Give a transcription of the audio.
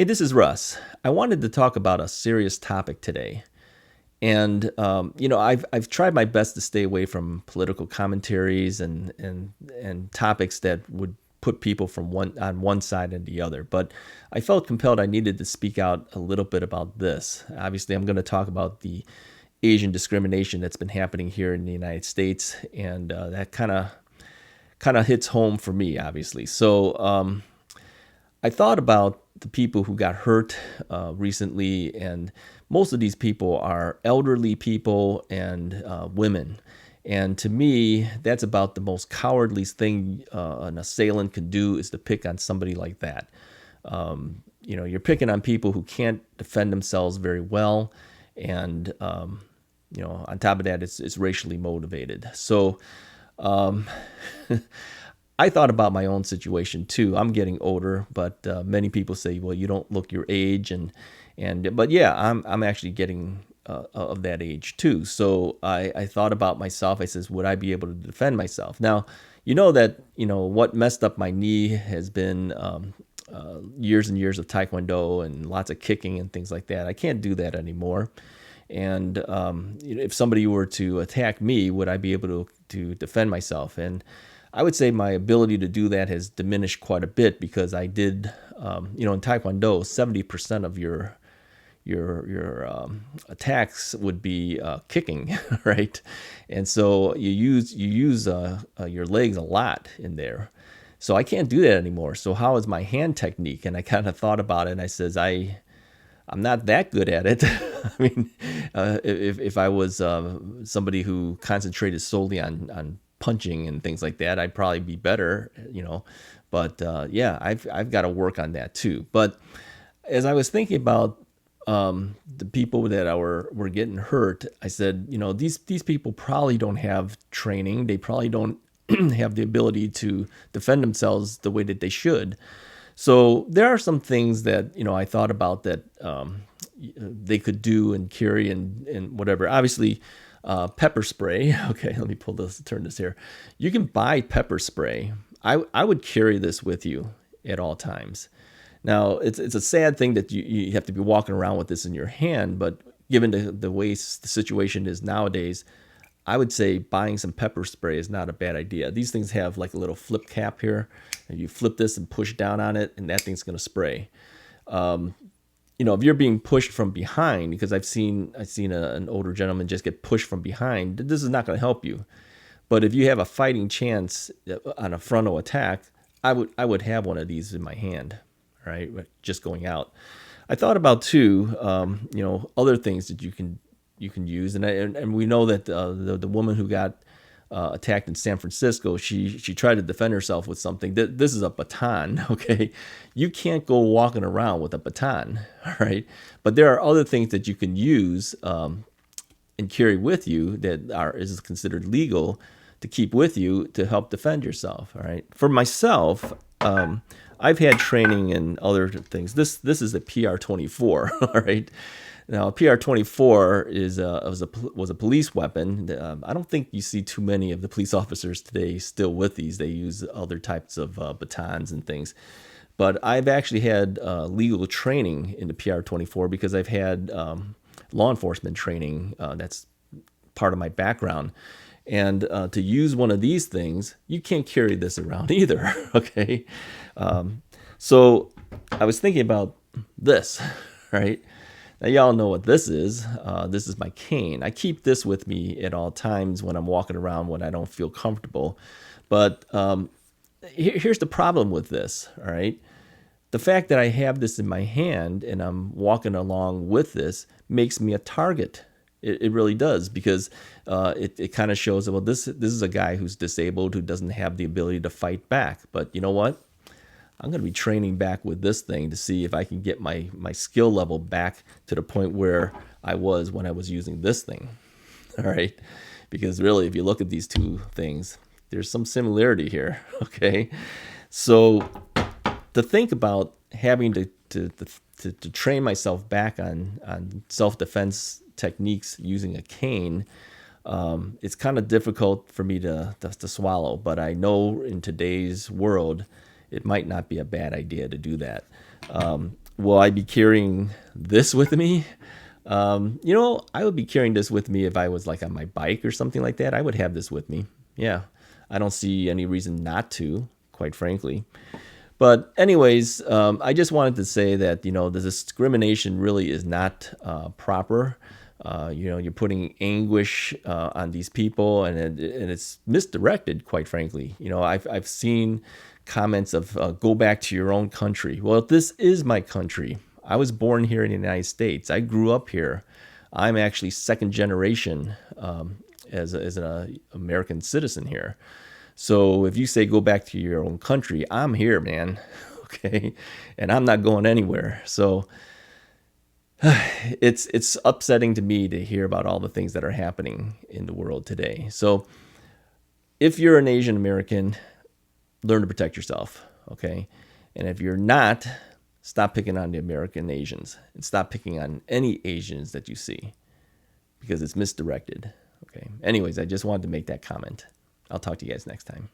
Hey, this is Russ. I wanted to talk about a serious topic today. And I've tried my best to stay away from political commentaries and topics that would put people from one side and the other. But I felt compelled I needed to speak out a little bit about this. Obviously, I'm going to talk about the Asian discrimination that's been happening here in the United States, and that kind of hits home for me, obviously. So I thought about the people who got hurt recently, and most of these people are elderly people and women. And to me, that's about the most cowardly thing an assailant could do is to pick on somebody like that. You're picking on people who can't defend themselves very well, and on top of that, it's racially motivated. So um, I thought about my own situation too. I'm getting older, but many people say, "Well, you don't look your age," but yeah, I'm actually getting of that age too. So I thought about myself. I says, would I be able to defend myself? Now, what messed up my knee has been years and years of Taekwondo and lots of kicking and things like that. I can't do that anymore. And if somebody were to attack me, would I be able to defend myself? And I would say my ability to do that has diminished quite a bit because I did, in Taekwondo, 70% of your attacks would be kicking, right? And so you use your legs a lot in there. So I can't do that anymore. So how is my hand technique? And I kind of thought about it, and I says I'm not that good at it. I mean, if I was somebody who concentrated solely on punching and things like that, I'd probably be better. But yeah, I've got to work on that too. But as I was thinking about the people that were getting hurt, I said, these people probably don't have training. They probably don't have the ability to defend themselves the way that they should. So there are some things that I thought about that they could do and carry and whatever. Obviously, pepper spray. Okay, let me turn this here. You can buy pepper spray. I would carry this with you at all times. Now it's a sad thing that you have to be walking around with this in your hand, but given the way the situation is nowadays, I would say buying some pepper spray is not a bad idea. These things have like a little flip cap here, and you flip this and push down on it, and that thing's going to spray. If you're being pushed from behind, because I've seen an older gentleman just get pushed from behind, this is not going to help you. But if you have a fighting chance on a frontal attack, I would have one of these in my hand, right? Just going out. I thought about too, other things that you can use, and we know that the woman who got attacked in San Francisco, she tried to defend herself with something. This is a baton, okay? You can't go walking around with a baton, all right? But there are other things that you can use and carry with you that is considered legal to keep with you to help defend yourself, all right? For myself, I've had training in other things. This is a PR-24, all right? Now, a PR-24 was a police weapon. I don't think you see too many of the police officers today still with these. They use other types of batons and things. But I've actually had legal training in the PR-24 because I've had law enforcement training. That's part of my background. And to use one of these things, you can't carry this around either, okay? So I was thinking about this, right? Now, y'all know what this is. This is my cane. I keep this with me at all times when I'm walking around when I don't feel comfortable. But here's the problem with this, all right? The fact that I have this in my hand and I'm walking along with this makes me a target. It really does, because it kind of shows that, well, this is a guy who's disabled, who doesn't have the ability to fight back. But you know what? I'm going to be training back with this thing to see if I can get my skill level back to the point where I was when I was using this thing. All right. Because really, if you look at these two things, there's some similarity here. Okay. So to think about having to train myself back on self-defense techniques using a cane, it's kind of difficult for me to swallow. But I know in today's world, it might not be a bad idea to do that. Will I be carrying this with me? I would be carrying this with me if I was like on my bike or something like that. I would have this with me. Yeah. I don't see any reason not to, quite frankly. But anyways, I just wanted to say that, the discrimination really is not proper. You're putting anguish on these people, and it's misdirected, quite frankly. I've seen comments of go back to your own country. Well, this is my country. I was born here in the United States. I grew up here. I'm actually second generation as an American citizen here. So if you say go back to your own country, I'm here, man. Okay, and I'm not going anywhere. So it's upsetting to me to hear about all the things that are happening in the world today. So if you're an Asian American, learn to protect yourself, okay? And if you're not, stop picking on the American Asians and stop picking on any Asians that you see because it's misdirected, okay? Anyways, I just wanted to make that comment. I'll talk to you guys next time.